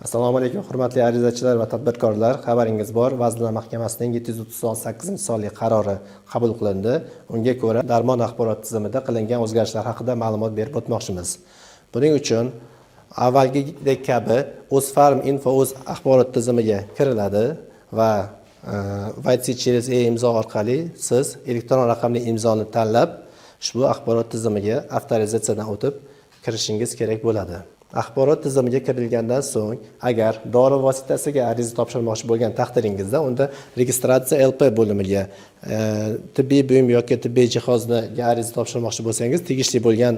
Assalomu alaykum, hurmatli arizachilar va tadbirkorlar. Xabaringiz bor, Vazirlar Mahkamasining 738-sonli qarori qabul qilindi. Unga ko'ra, darmon axborot tizimida qilingan o'zgarishlar haqida ma'lumot berib o'tmoqchimiz. Buning uchun avvalgidek kabi O'zfarm Info o'z axborot tizimiga kiriladi va White через e-imzo orqali siz elektron raqamli imzoni tanlab, ushbu axborot tizimiga avtorizatsiyadan o'tib kirishingiz kerak bo'ladi. Axborot tizimiga kirilgandan so'ng, agar dori vositasiga ariza topshirmoqchi bo'lgan taqdiringizda, unda registratsiya LP bo'limiga, tibbiy buyum yoki tibbiy jihozni ariza topshirmoqchi bo'lsangiz, tegishli bo'lgan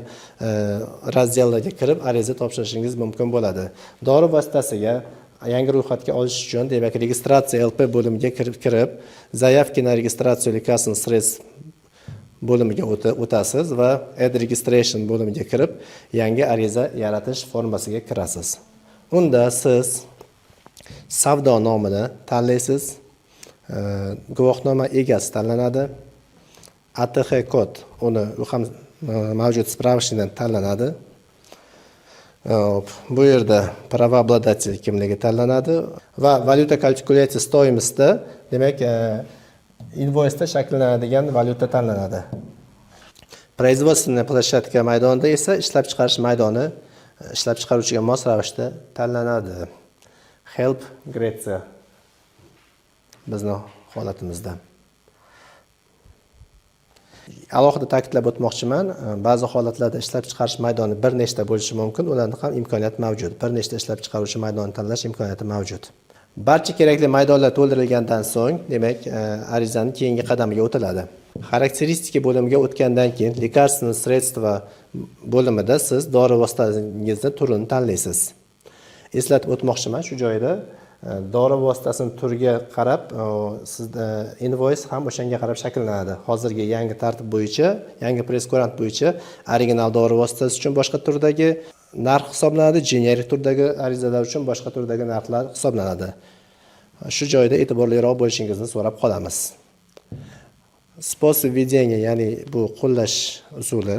razdellarga kirib ariza topshirishingiz mumkin bo'ladi. Dori vositasiga yangi ro'yxatga olish uchun, demak, registratsiya LP bo'limiga kirib, заявки на регистрацию лекарственных средств bo'limiga o'tasiz va Add Registration bo'limiga kirib, yangi ariza yaratish formasiga kirasiz. Unda siz savdo nomini tanlaysiz, guvohnoma egasi tanlanadi, ATX kod, uni ham mavjud spravishnikdan tanlanadi. Bu yerda правообладатель kimligi tanlanadi va valyuta kalkulyatsiya stoyimizda, demak, invoysda shakllanadigan valyuta tanlanadi. Производственная площадка maydonida esa ishlab chiqarish maydoni ishlab chiqaruvchiga mos ravishda tanlanadi. Help Gretsiya bizning holatimizda. Alohida ta'kidlab o'tmoqchiman, ba'zi holatlarda ishlab chiqarish maydoni bir nechta bo'lishi mumkin, ularning ham imkoniyati mavjud. Bir nechta ishlab chiqaruvchi maydonni tanlash imkoniyati mavjud. Barcha kerakli maydonlar to'ldirilgandan so'ng, demak, arizaning keyingi qadamiga o'tiladi. Xarakteristika bo'limiga o'tgandan keyin лекарственные средства bo'limida siz dori vositangizni turini tanlaysiz. Eslatib o'tmoqchiman shu joyda, dori vositasining turiga qarab sizda invoice ham o'shanga qarab shakllanadi. Hozirgi yangi tartib bo'yicha, yangi press-kurant bo'yicha original dori vositasi uchun boshqa turdagi narx hisoblanadi, generik turdagi arizalar uchun boshqa turdagi narxlar hisoblanadi. Shu joyda e'tiborliroq bo'lishingizni so'rab qolamiz. Способ ведения, ya'ni bu qo'llash usuli.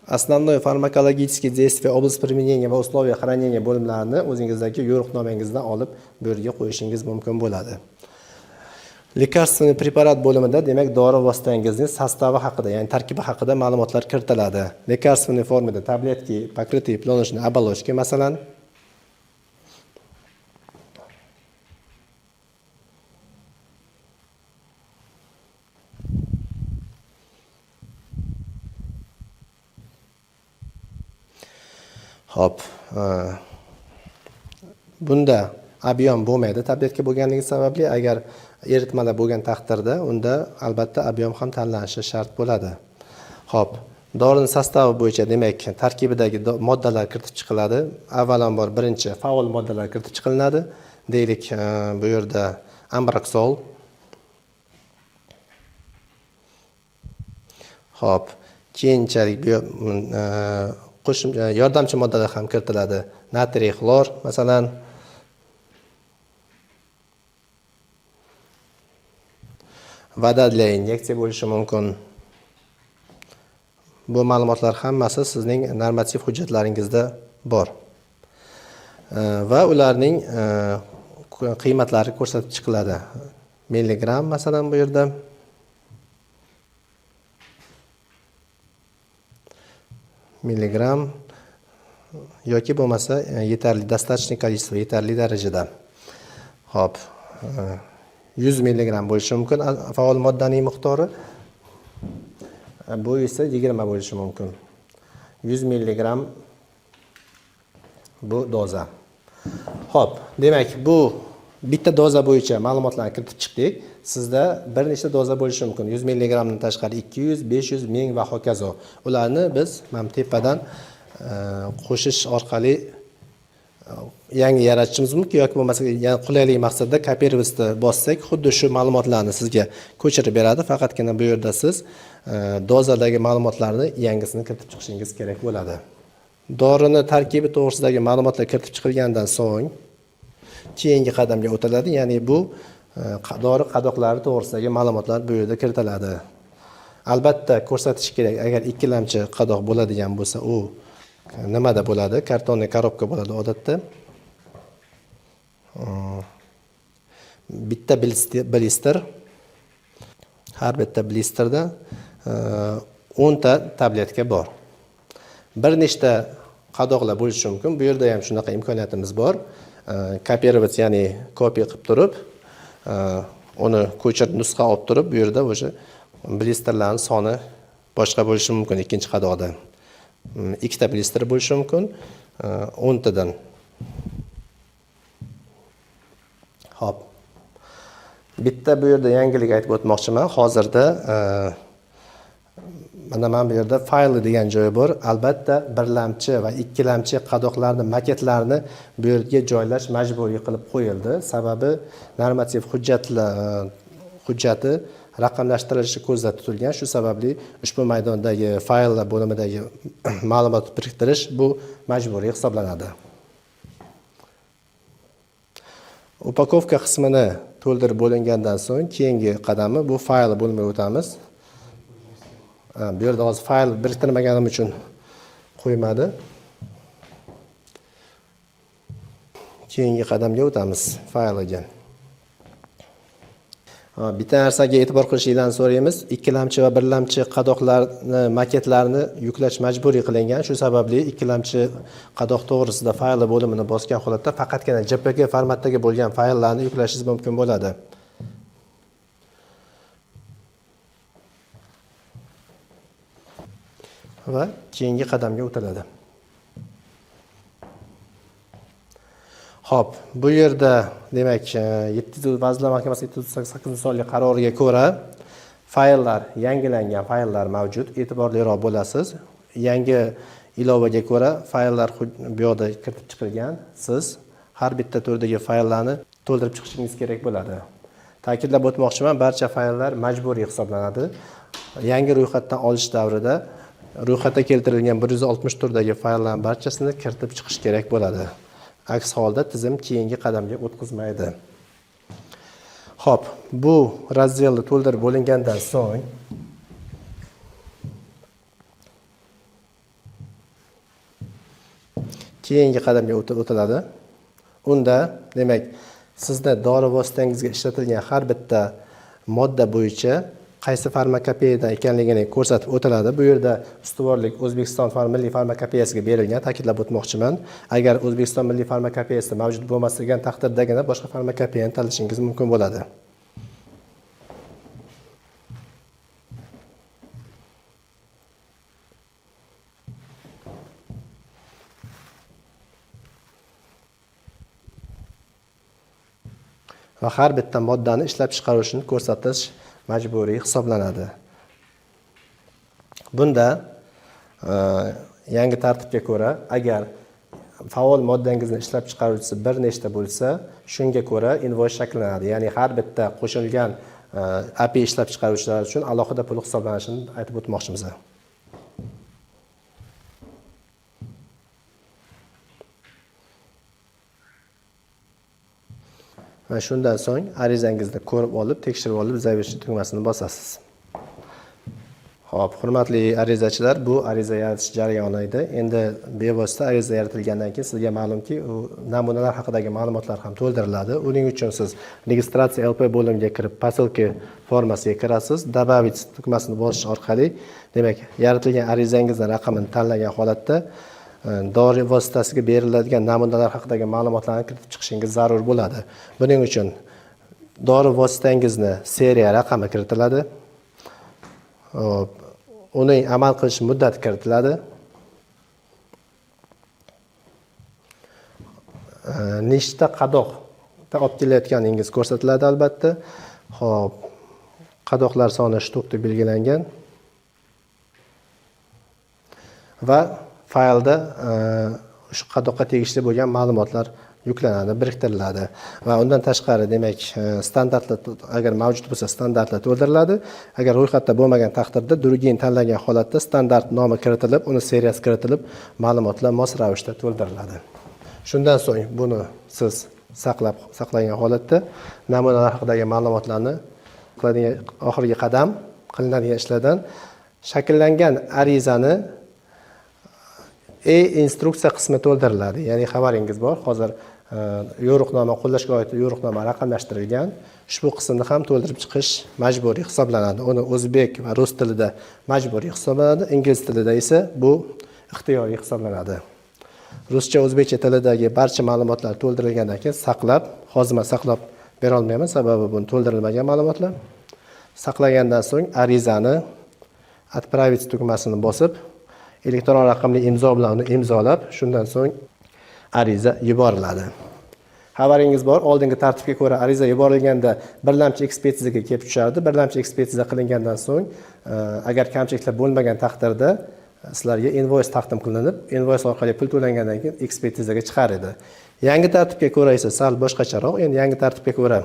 Основное фармакологические действия, область применения va условия хранения bo'limlarini o'zingizdagi yo'riqnomangizdan olib bu yerga qo'yishingiz mumkin bo'ladi. Лекарственный preparat bo'limida, demak, dori vositangizning sostavi haqida, ya'ni tarkibi haqida ma'lumotlar kiritiladi. Лекарственной formada tabletki, покрытые пленочной оболочкой, masalan, hop, bunda ob'yom bo'lmaydi tabletka bo'lganligi sababli. Agar eritmalar bo'lgan taqdirda, unda albatta ob'yom ham tanlanishi shart bo'ladi. Hop, dorining sostavi bo'yicha, demak, tarkibidagi moddalar kiritib chiqiladi. Avvalambor birinchi faol moddalar kiritib chiqilinadi. Deylik, bu yerda ambraksol. Hop, keyinchalik qo'shimcha yordamchi moddalar ham kiritiladi. Natriy xlor, masalan, voda для inyeksiya bo'lishi mumkin. Bu ma'lumotlar hammasi sizning normativ hujjatlaringizda bor. Va ularning qiymatlari ko'rsatib chiqiladi. Milligram, masalan, bu yerda milligram yoki bo'lmasa yetarli, достаточное количество, yetarli darajada. Hop, 100 milligram bo'lishi mumkin faol moddaning miqdori. Bu esa 20 bo'lishi mumkin. 100 milligram bu doza. Hop, demak, bu bitta doza bo'yicha ma'lumotlarni kiritib chiqdik. Sizda bir nechta doza bo'lishi mumkin. 100 milligramdan tashqari 200, 500, 1000 va hokazo. Ularni biz mana tepadan qo'shish orqali yangi yaratishimiz mumkin yoki bo'lmasa, yana qulaylik maqsadida copy-paste bossak, xuddi shu ma'lumotlarni sizga ko'chirib beradi. Faqatgina bu yerda siz dozadagi ma'lumotlarni yangisini kiritib chiqishingiz kerak bo'ladi. Dorini tarkibi to'g'risidagi ma'lumotlar kiritib chiqilgandan so'ng keyingi qadamga o'tiladi, ya'ni bu dori qadoqlari to'g'risidagi ma'lumotlar bu yerda kiritiladi. Albatta ko'rsatish kerak, agar ikkilamchi qadoq bo'ladigan bo'lsa, u nimada bo'ladi? Kartonli korobka bo'ladi odatda. bitta blister, har bitta blisterda 10 ta tabletka bor. Bir nechta qadoqlar bo'lishi mumkin. Bu yerda ham shunaqa imkoniyatimiz bor. Kopировать, ya'ni kopiya qilib turib, uni ko'chirib nusxa olib turib, bu yerda o'sha blisterlarning soni boshqa bo'lishi mumkin. Ikkinchi qadoqda ikkita blister bo'lishi mumkin, 10 tadan. Xo'p. Bitta bu yerda yangilik aytib o'tmoqchiman. Hozirda mana bu yerda fayl degan joyi bor. Albatta, birlamchi va ikkilamchi qadoqlarning maketlarini bu yerga joylash majburiy qilib qo'yildi. Sababi normativ hujjati raqamlashtirilishi ko'zda tutilgan. Shu sababli ushbu maydondagi fayllar bo'limidagi ma'lumot biriktirish bu majburiy hisoblanadi. Upakovka qismini to'ldirib bo'lingandan so'ng keyingi qadami bu fayl bo'limiga o'tamiz. Bu yerda hozir fayl biriktirmaganim uchun qo'ymadi. Keyingi qadamga o'tamiz, faylga. Bitta narsaga e'tibor qilishingizni so'raymiz. Ikkilamchi va birlamchi qadoqlarni maketlarini yuklash majburiy qilingan. Shu sababli ikkilamchi qadoq to'g'risida fayl bo'limini bosgan holatda faqatgina JPG formatdagi bo'lgan fayllarni yuklashingiz mumkin bo'ladi. Va keyingi qadamga o'tiladi. Xo'p, bu yerda demak Vazirlar Mahkamasi 738-sonli qaroriga ko'ra fayllar, yangilangan fayllar mavjud. E'tiborliroq bo'lasiz. Yangi ilovaga ko'ra fayllar bu yerda kiritib chiqilgan. Siz har bitta turdagi fayllarni to'ldirib chiqishingiz kerak bo'ladi. Ta'kidlab o'tmoqchiman, barcha fayllar majburiy hisoblanadi. Yangi ro'yxatdan olish davrida ro'yxatga keltirilgan 160 turdagi fayllarning barchasini kiritib chiqish kerak bo'ladi. Aks holda tizim keyingi qadamga o'tkazmaydi. Xo'p, bu razdelni to'ldirib bo'lingandan so'ng keyingi qadamga o'tiladi. Unda, demak, sizda dori vositangizga ishlatilgan har bitta modda bo'yicha qaysi farmakopeyada ekanligini ko'rsatib o'tiladi. Bu yerda ustuvorlik O'zbekiston milliy farmakopeyasiga berilgan, ta'kidlab o'tmoqchiman. Agar O'zbekiston milliy farmakopeyasida mavjud bo'lmagan taqdirdagina boshqa farmakopeyani tanlashingiz mumkin bo'ladi. Va har bitta moddani ishlab chiqarishni ko'rsatish majburiy hisoblanadi. Bunda yangi tartibga ko'ra, agar faol moddangizni ishlab chiqaruvchisi bir nechta bo'lsa, shunga ko'ra invoice shakllanadi. Ya'ni har bitta qo'shilgan API ishlab chiqaruvchilar uchun alohida pul hisoblanishini aytib o'tmoqchimiz. Va shundan so'ng arizangizni ko'rib olib, tekshirib olib, zavershni tugmasini bosasiz. Xo'p, hurmatli arizachilar, bu ariza yaratish jarayoni edi. Endi bevosita ariza yaratilgandan keyin sizga ma'lumki, u namunalar haqidagi ma'lumotlar ham to'ldiriladi. Uning uchun siz registratsiya LP bo'limiga kirib, posilka formasiga kirasiz. Добавить tugmasini bosish orqali, demak, yaratilgan arizangizning raqamini tanlagan holatda dori vositasiga beriladigan namunalar haqidagi ma'lumotlarni kiritib chiqishingiz zarur bo'ladi. Buning uchun dori vositangizni seriya raqami kiritiladi. Uning amal qilish muddati kiritiladi. Nechta qadoqda olib kelayotganingiz ko'rsatiladi albatta. Xo'p, qadoqlar soni shtuk deb belgilangan. Va faylda shu qadoqqa tegishli bo'lgan ma'lumotlar yuklanadi, biriktiriladi va undan tashqari, demak, standartlar agar mavjud bo'lsa, standartlar to'ldiriladi. Agar ro'yxatda bo'lmagan taqdirda Drugin tanlangan holatda standart nomi kiritilib, uni seriyasi kiritilib, ma'lumotlar mos ravishda to'ldiriladi. Shundan so'ng buni siz saqlagan holatda namunalar haqidagi ma'lumotlarni qiladigan oxirgi qadam qilinadigan ishlardan shakllangan arizani instruksiya qismi to'ldiriladi. Ya'ni xabaringiz bor, hozir yo'riqnoma, qo'llashga oid yo'riqnoma raqamlashtirilgan. Ushbu qismni ham to'ldirib chiqish majburiy hisoblanadi. Uni o'zbek va rus tilida majburiy hisoblanadi, ingliz tilida esa bu ixtiyoriy hisoblanadi. Ruscha, o'zbekcha tilidagi barcha ma'lumotlar to'ldirilgandan keyin hozir saqlab bera olmayman, sababi bu to'ldirilmagan ma'lumotlar. Saqlagandan so'ng arizani отправить tugmasini bosib, elektron raqamli imzo bilan uni imzolab, shundan so'ng ariza yuboriladi. Xabaringiz bor, oldingi tartibga ko'ra ariza yuborilganda birlamchi ekspertizaga kelib tushardi. Birlamchi ekspertiza qilingandan so'ng, agar kamchiliklar bo'lmagan taqdirda sizlarga invoice taqdim qilinib, invoice orqali pul to'langandan keyin ekspertizaga chiqar edi. Yangi tartibga ko'ra esa sal boshqacharoq. Endi yangi tartibga ko'ra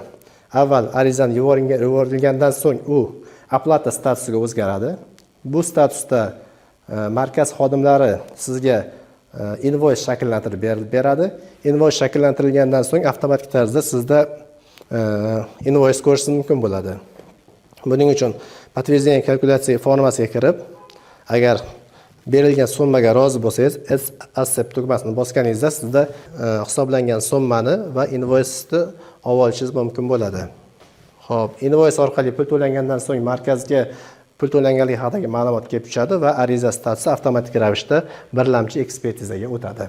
avval arizani yuborilgandan so'ng u oplata statusiga o'zgaradi. Bu statusda markaz xodimlari sizga invoice shakllantirib beradi. Invoice shakllantirilgandan so'ng avtomatik tarzda sizda invoice ko'rish mumkin bo'ladi. Buning uchun подтверждение kalkulyatsiya formasiga kirib, agar berilgan summaga rozi bo'lsangiz, accept tugmasini bosganingizda sizda hisoblangan summani va invoice-ni olib olishingiz mumkin bo'ladi. Xo'p, invoice orqali pul to'langandan so'ng markazga pul to'langanligi haqidagi ma'lumot kelib tushadi va ariza statusi avtomatik ravishda birlamchi ekspertizaga o'tadi.